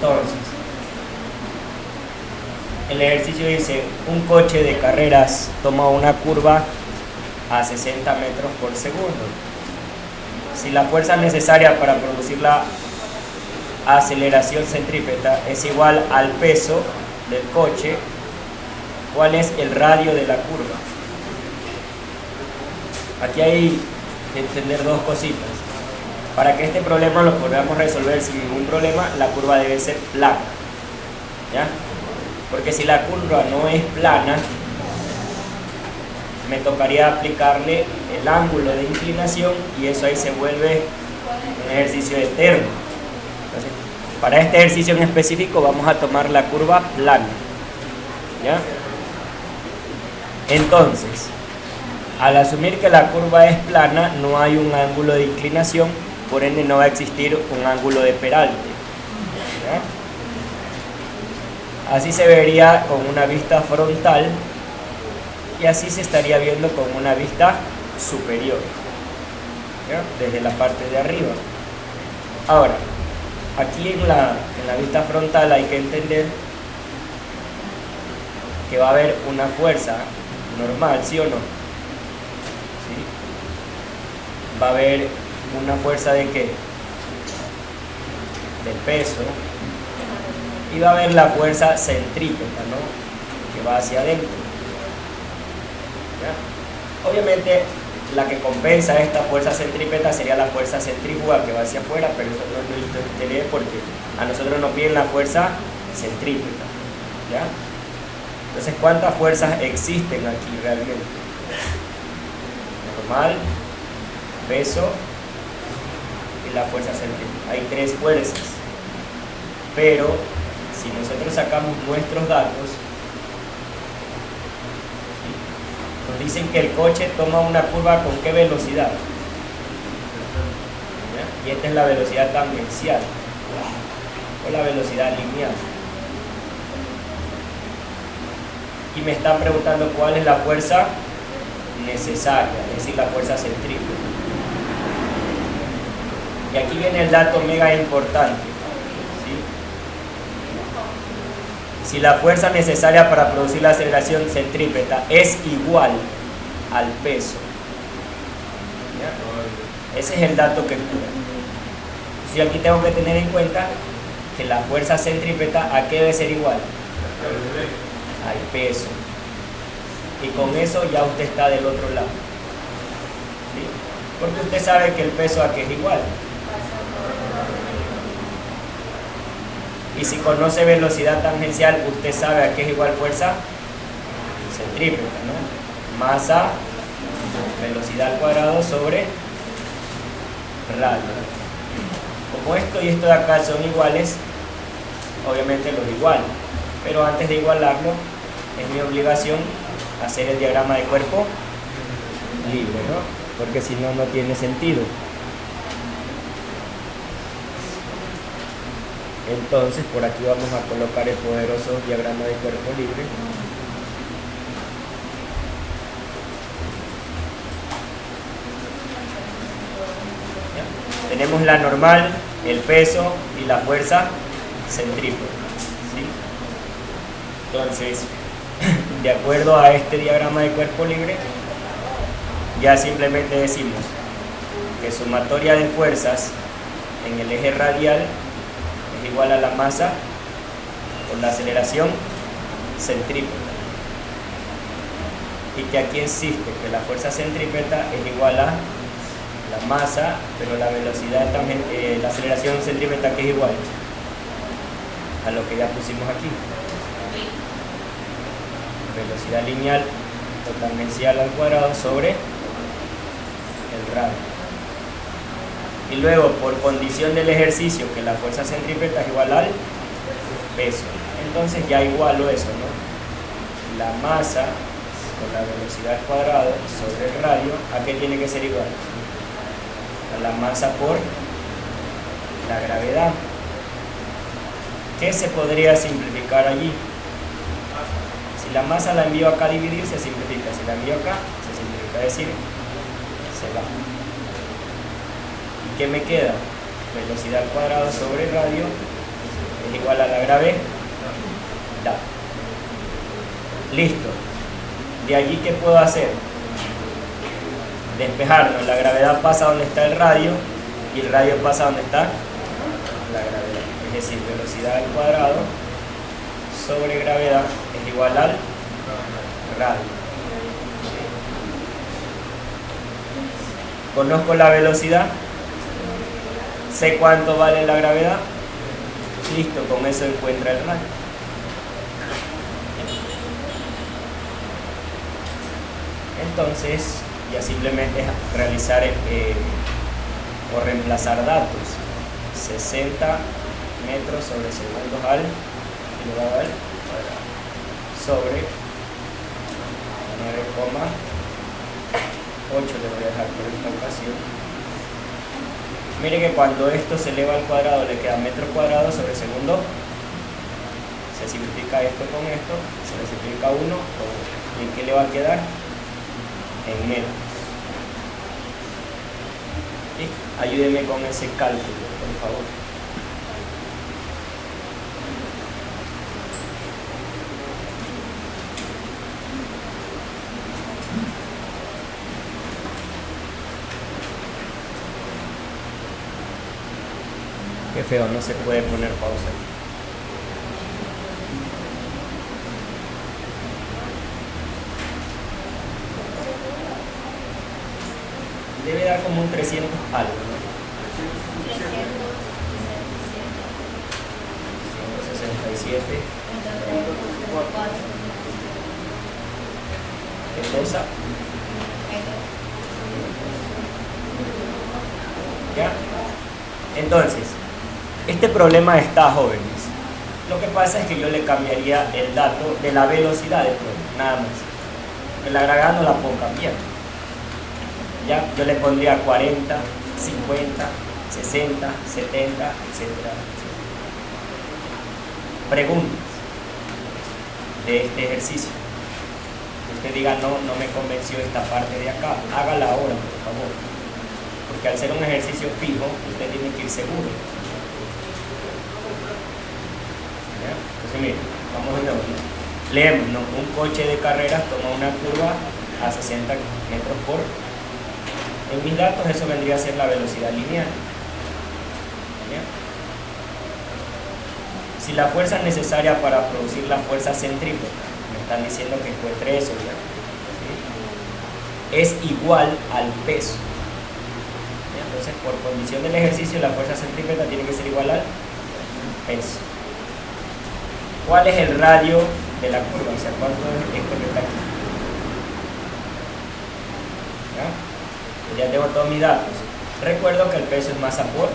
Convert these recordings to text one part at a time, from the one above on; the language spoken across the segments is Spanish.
Entonces, el ejercicio dice, un coche de carreras toma una curva a 60 metros por segundo. Si la fuerza necesaria para producir la aceleración centrípeta es igual al peso del coche, ¿cuál es el radio de la curva? Aquí hay que entender dos cositas. Para que este problema lo podamos resolver sin ningún problema, la curva debe ser plana, ¿ya? Porque si la curva no es plana, me tocaría aplicarle el ángulo de inclinación y eso ahí se vuelve un ejercicio eterno. Entonces, para este ejercicio en específico vamos a tomar la curva plana, ¿ya? Entonces, al asumir que la curva es plana, no hay un ángulo de inclinación, por ende no va a existir un ángulo de peralte, ¿ya? Así se vería con una vista frontal y así se estaría viendo con una vista superior, ¿ya? Desde la parte de arriba. Ahora, aquí en la vista frontal hay que entender que va a haber una fuerza normal, ¿sí o no? ¿Sí? Va a haber una fuerza de ¿qué? De peso, y va a haber la fuerza centrípeta, ¿no? Que va hacia adentro, ¿ya? Obviamente la que compensa esta fuerza centrípeta sería la fuerza centrífuga que va hacia afuera, pero eso no lo interesa porque a nosotros nos piden la fuerza centrípeta, ¿ya? Entonces, ¿cuántas fuerzas existen aquí realmente? Normal, peso y la fuerza centrípeta. Hay tres fuerzas, pero si nosotros sacamos nuestros datos, ¿sí? Nos dicen que el coche toma una curva con qué velocidad, ¿ya? Y esta es la velocidad tangencial o la velocidad lineal. Y me están preguntando cuál es la fuerza necesaria, es decir, la fuerza centrípeta. Y aquí viene el dato mega importante, ¿sí? Si la fuerza necesaria para producir la aceleración centrípeta es igual al peso, ¿ya? Ese es el dato que cura. Si aquí tengo que tener en cuenta que la fuerza centrípeta, ¿a qué debe ser igual? Al peso. Y con eso ya usted está del otro lado, ¿sí? Porque usted sabe que el peso a qué es igual. Y si conoce velocidad tangencial, usted sabe a qué es igual fuerza centrípeta, ¿no? Masa, velocidad al cuadrado sobre radio. Como esto y esto de acá son iguales, obviamente los igualo. Pero antes de igualarlo, es mi obligación hacer el diagrama de cuerpo libre, ¿no? Porque si no, no tiene sentido. Entonces, por aquí vamos a colocar el poderoso diagrama de cuerpo libre. ¿Ya? Tenemos la normal, el peso y la fuerza centrípeta, ¿sí? Entonces, de acuerdo a este diagrama de cuerpo libre, ya simplemente decimos que sumatoria de fuerzas en el eje radial es igual a la masa por la aceleración centrípeta, y que aquí existe que la fuerza centrípeta es igual a la masa, pero la velocidad también, la aceleración centrípeta que es igual a lo que ya pusimos aquí, velocidad lineal o tangencial al cuadrado sobre el radio. Y luego, por condición del ejercicio, que la fuerza centrípeta es igual al peso. Entonces ya igualo eso, ¿no? La masa con la velocidad al cuadrado sobre el radio, ¿a qué tiene que ser igual? A la masa por la gravedad. ¿Qué se podría simplificar allí? Si la masa la envío acá a dividir, se simplifica. Si la envío acá, se simplifica. Es decir, se va. ¿Y qué me queda? Velocidad al cuadrado sobre radio es igual a la gravedad. Listo. De allí, ¿qué puedo hacer? Despejarnos. La gravedad pasa donde está el radio y el radio pasa donde está la gravedad. Es decir, velocidad al cuadrado sobre gravedad es igual al radio. Conozco la velocidad, sé cuánto vale la gravedad, listo, con eso encuentra el radio. Entonces, ya simplemente es realizar o reemplazar datos. 60 metros sobre segundos al elevado al cuadrado sobre 9,8 le voy a dejar por esta ocasión. Mire que cuando esto se eleva al cuadrado le queda metro cuadrado sobre segundo. Se simplifica esto con esto, se le simplifica 1 con 1. ¿Y en qué le va a quedar? En metros. ¿Sí? Ayúdeme con ese cálculo, por favor. Qué feo, no se puede poner pausa. Debe dar como un 300 algo, ¿no? 167. ¿Qué cosa? ¿Ya? Entonces, este problema está, jóvenes. Lo que pasa es que yo le cambiaría el dato de la velocidad del problema, nada más. Que la gravedad no la puedo cambiar. ¿Ya? Yo le pondría 40, 50, 60, 70, etc. Preguntas de este ejercicio. Que usted diga, no me convenció esta parte de acá. Hágala ahora, por favor. Porque al ser un ejercicio fijo, usted tiene que ir seguro. ¿Ya? Entonces, miren, vamos de nuevo. Leemos, ¿no? Un coche de carreras toma una curva a 60 metros por. En mis datos eso vendría a ser la velocidad lineal. ¿Ya? Si la fuerza necesaria para producir la fuerza centrípeta, me están diciendo que encuentre eso, ¿ya? ¿Sí? Es igual al peso. ¿Ya? Entonces, por condición del ejercicio, la fuerza centrípeta tiene que ser igual al peso. ¿Cuál es el radio de la curva? O sea, ¿cuánto es esto que está aquí? ¿Ya? Ya tengo todos mis datos. Recuerdo que el peso es masa por,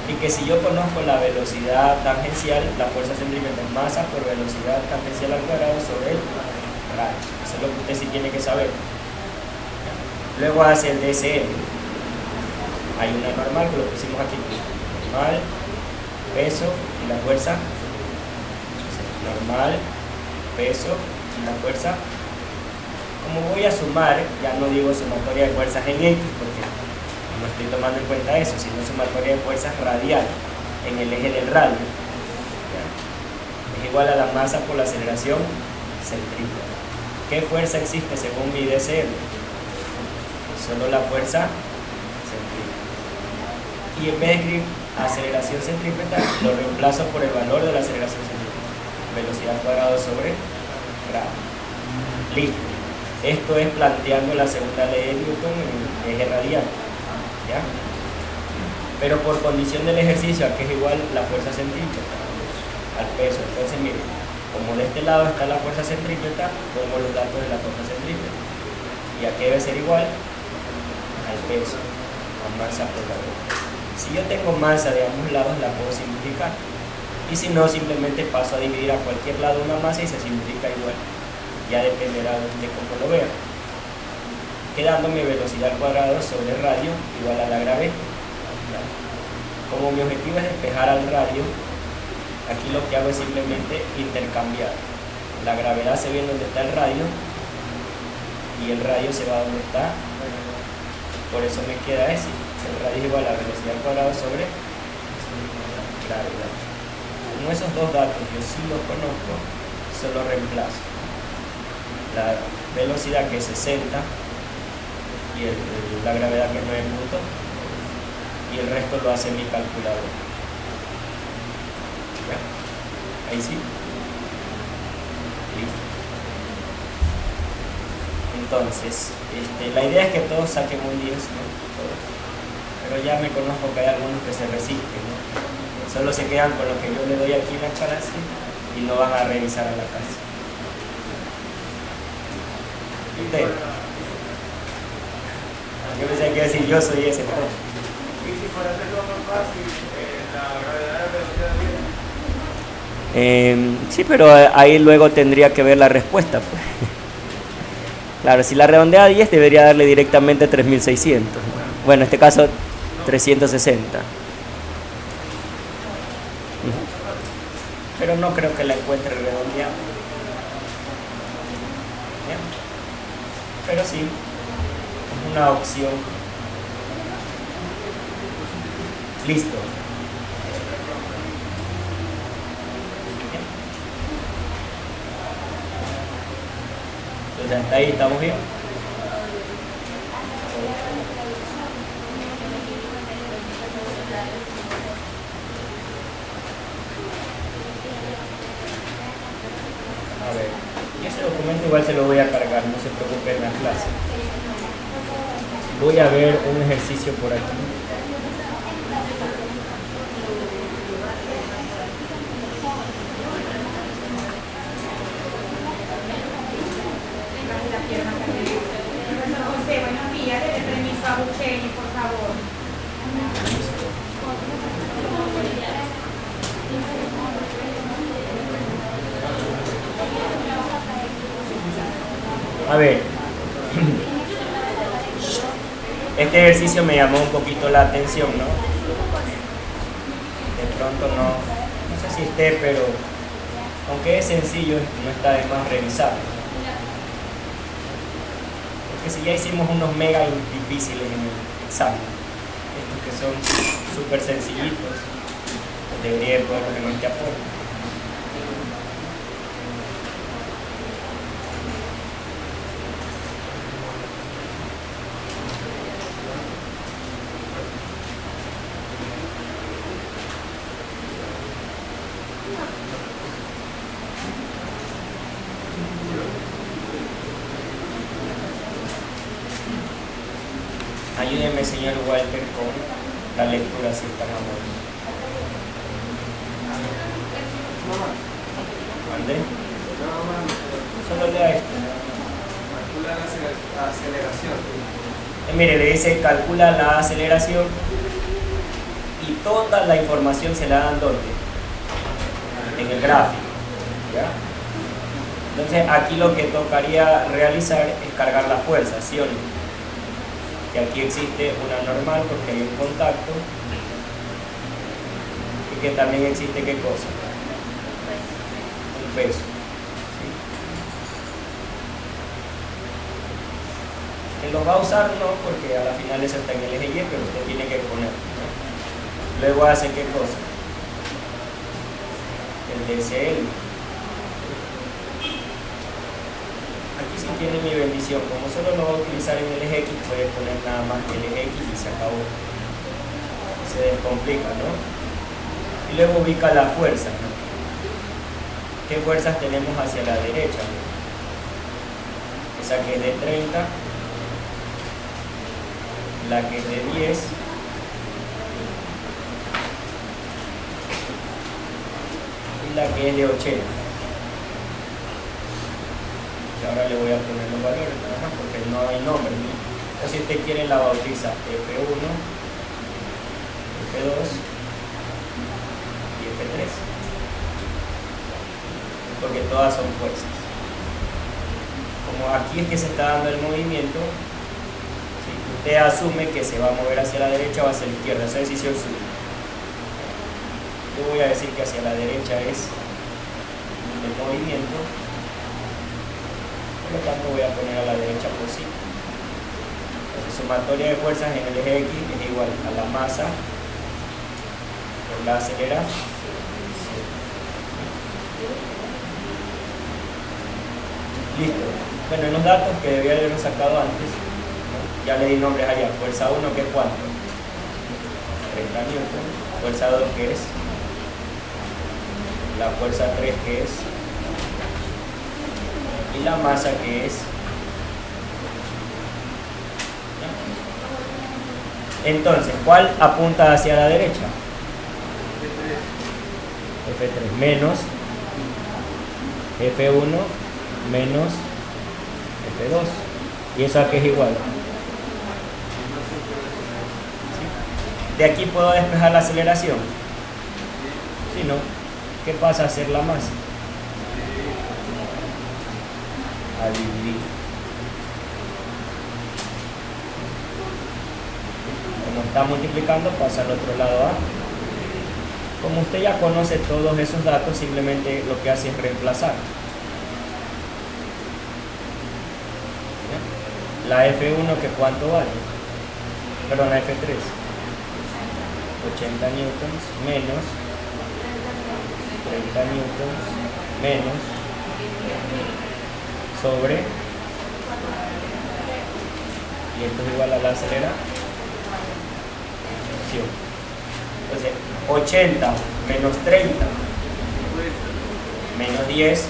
y que si yo conozco la velocidad tangencial, la fuerza centrípeta es masa por velocidad tangencial al cuadrado sobre el radio. Eso es lo que usted sí tiene que saber. Luego hace el DCM. Hay una normal que lo pusimos aquí. Normal, peso y la fuerza. Normal, peso y la fuerza. Como voy a sumar, ya no digo sumatoria de fuerzas en X, porque no estoy tomando en cuenta eso, sino sumatoria de fuerzas radial en el eje del radio. ¿Ya? Es igual a la masa por la aceleración centrípeta. ¿Qué fuerza existe según mi DCM? Solo la fuerza centrípeta. Y en vez de escribir aceleración centrípeta, lo reemplazo por el valor de la aceleración centrípeta. Velocidad al cuadrado sobre grado. Listo. Esto es planteando la segunda ley de Newton en el eje radial. ¿Ya? Pero por condición del ejercicio, aquí es igual la fuerza centrípeta al peso. Entonces, miren, como de este lado está la fuerza centrípeta, pongo los datos de la fuerza centrípeta. Y aquí debe ser igual al peso, a masa por la vuelta. Si yo tengo masa de ambos lados, la puedo simplificar. Y si no, simplemente paso a dividir a cualquier lado una masa y se simplifica igual. Ya dependerá de cómo lo vean. Quedando mi velocidad al cuadrado sobre el radio igual a la gravedad. Como mi objetivo es despejar al radio, aquí lo que hago es simplemente intercambiar. La gravedad se ve donde está el radio y el radio se va donde está. Por eso me queda ese. El radio es igual a la velocidad al cuadrado sobre gravedad. Como esos dos datos yo sí los conozco, solo reemplazo la velocidad, que es 60, y la gravedad, que es 9 puntos, y el resto lo hace mi calculador. ¿Ya? Ahí sí. Listo. Entonces, la idea es que todos saquen un 10, ¿no? Todos. Pero ya me conozco que hay algunos que se resisten, ¿no? Solo se quedan con lo que yo le doy aquí en la clase y no van a revisar a la casa. ¿Viste? Yo pensé que iba a decir yo soy ese, ¿no? Y si fuera hacerlo más fácil, la gravedad de velocidad 10. Sí, pero ahí luego tendría que ver la respuesta, pues. Claro, si la redondea a 10 debería darle directamente 3600. Bueno, en este caso 360. Pero no creo que la encuentre redondeada. Pero sí, es una opción. Listo. Entonces hasta ahí estamos bien. A ver, y ese documento igual se lo voy a cargar, no se preocupen en la clase. Voy a ver un ejercicio por aquí. José, buenos días. Le permiso a Bucheni, por favor. A ver, este ejercicio me llamó un poquito la atención, ¿no? De pronto no sé si esté, pero aunque es sencillo, no está de más revisar. Porque si ya hicimos unos mega difíciles en el examen, estos que son súper sencillitos, debería poder tener este apoyo. Ayúdenme, señor Walter, con la lectura, si están amables. ¿Mande? Solo lea esto. Calcula la aceleración. Mire, le dice calcula la aceleración y toda la información se la dan ¿dónde? En el gráfico. ¿Ya? Entonces aquí lo que tocaría realizar es cargar la fuerza, ¿sí o no? Que aquí existe una normal porque hay un contacto y que también existe ¿qué cosa? Un peso. ¿Sí? Que lo va a usar no, porque a la final eso está en el eje Y, pero usted tiene que poner, ¿no? Luego hace ¿qué cosa? El DCL. Aquí sí tiene mi bendición, como solo lo va a utilizar en el eje X, puede poner nada más el eje X y se acabó. Se descomplica, ¿no? Y luego ubica la fuerza, ¿no? ¿Qué fuerzas tenemos hacia la derecha? Esa que es de 30, la que es de 10, y la que es de 80. Ahora le voy a poner los valores nada más porque no hay nombre, ¿no? O si usted quiere la bautiza F1, F2 y F3, porque todas son fuerzas. Como aquí es que se está dando el movimiento, ¿sí? Usted asume que se va a mover hacia la derecha o hacia la izquierda, esa decisión suya. Yo voy a decir que hacia la derecha es el movimiento. Por lo tanto voy a poner a la derecha por sí. Entonces sumatoria de fuerzas en el eje X es igual a la masa por la aceleración. Listo. Bueno, en los datos que debía haber sacado antes, ¿no? Ya le di nombres allá. Fuerza 1, que es cuánto, 30 newtons. Fuerza 2, que es la fuerza 3, que es, y la masa, que es. Entonces, ¿cuál apunta hacia la derecha? F3 menos F1 menos F2. ¿Y eso a qué es igual? ¿De aquí puedo despejar la aceleración? Si no, ¿qué pasa a hacer la masa? A dividir. Como está multiplicando, pasa al otro lado A. Como usted ya conoce todos esos datos, simplemente lo que hace es reemplazar. ¿Ya? La F1, ¿que cuánto vale? Perdón, la F3. 80 newtons menos 30 newtons menos sobre, y esto es igual a la aceleración. Entonces 80 menos 30 menos 10,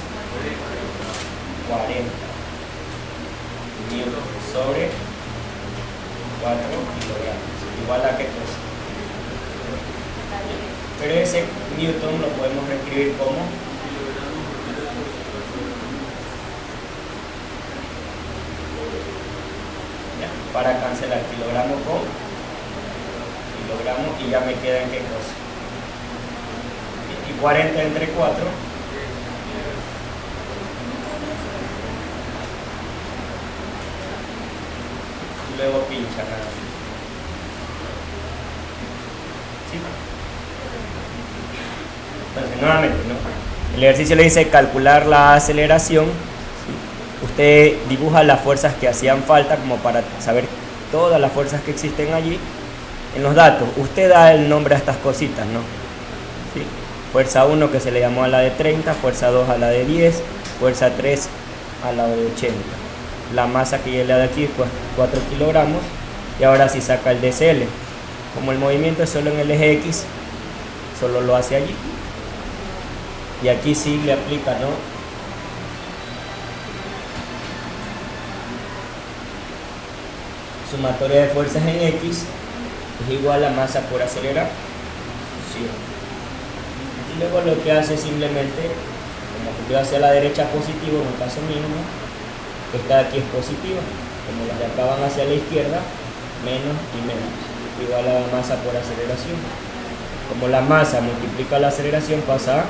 40 newtons sobre 4 kilogramos. ¿Igual a qué cosa? Pero ese newton lo podemos reescribir como ¿ya? Para cancelar kilogramo con kilogramo, y ya me queda en qué cosa. Y 40 entre 4 y luego pincha nada más. ¿Sí? Entonces, nuevamente, ¿no? El ejercicio le dice calcular la aceleración. ¿Sí? Usted dibuja las fuerzas que hacían falta como para saber todas las fuerzas que existen allí. En los datos, usted da el nombre a estas cositas, ¿no? ¿Sí? Fuerza 1, que se le llamó a la de 30, fuerza 2 a la de 10, fuerza 3 a la de 80. La masa que ya le da aquí es pues 4 kilogramos. Y ahora sí saca el DCL. Como el movimiento es solo en el eje X, solo lo hace allí. Y aquí sí le aplica, ¿no? Sumatoria de fuerzas en X es igual a masa por aceleración. Y luego lo que hace simplemente, como que hacia la derecha positivo, en un caso mínimo, esta de aquí es positiva, como las de acá van hacia la izquierda, menos y menos, igual a la masa por aceleración. Como la masa multiplica la aceleración, pasa A.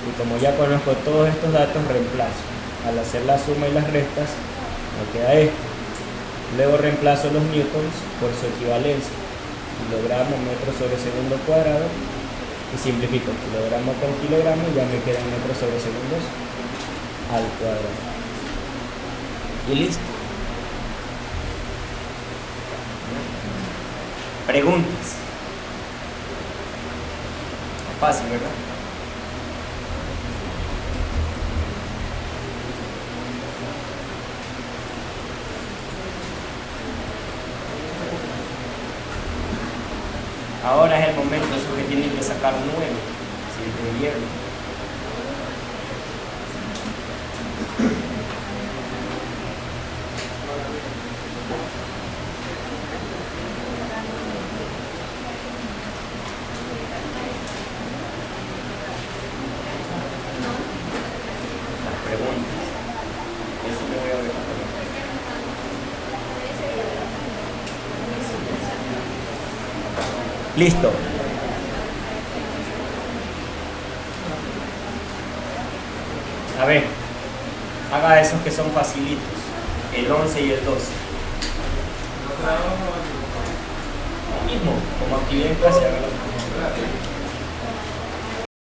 Y como ya conozco todos estos datos, reemplazo. Al hacer la suma y las restas, me queda esto. Luego reemplazo los newtons por su equivalencia. Kilogramo, metro sobre segundo cuadrado. Y simplifico. Kilogramo con kilogramo, ya me quedan metros sobre segundos al cuadrado. Y listo. Preguntas. Fácil, ¿verdad? Ahora es el momento, esos que tienen que sacar 9, si entendieron. Las preguntas. Eso me voy a ver. Listo. A ver, haga esos que son facilitos, el 11 y el 12. Lo mismo, como actividad en clase, hágalo.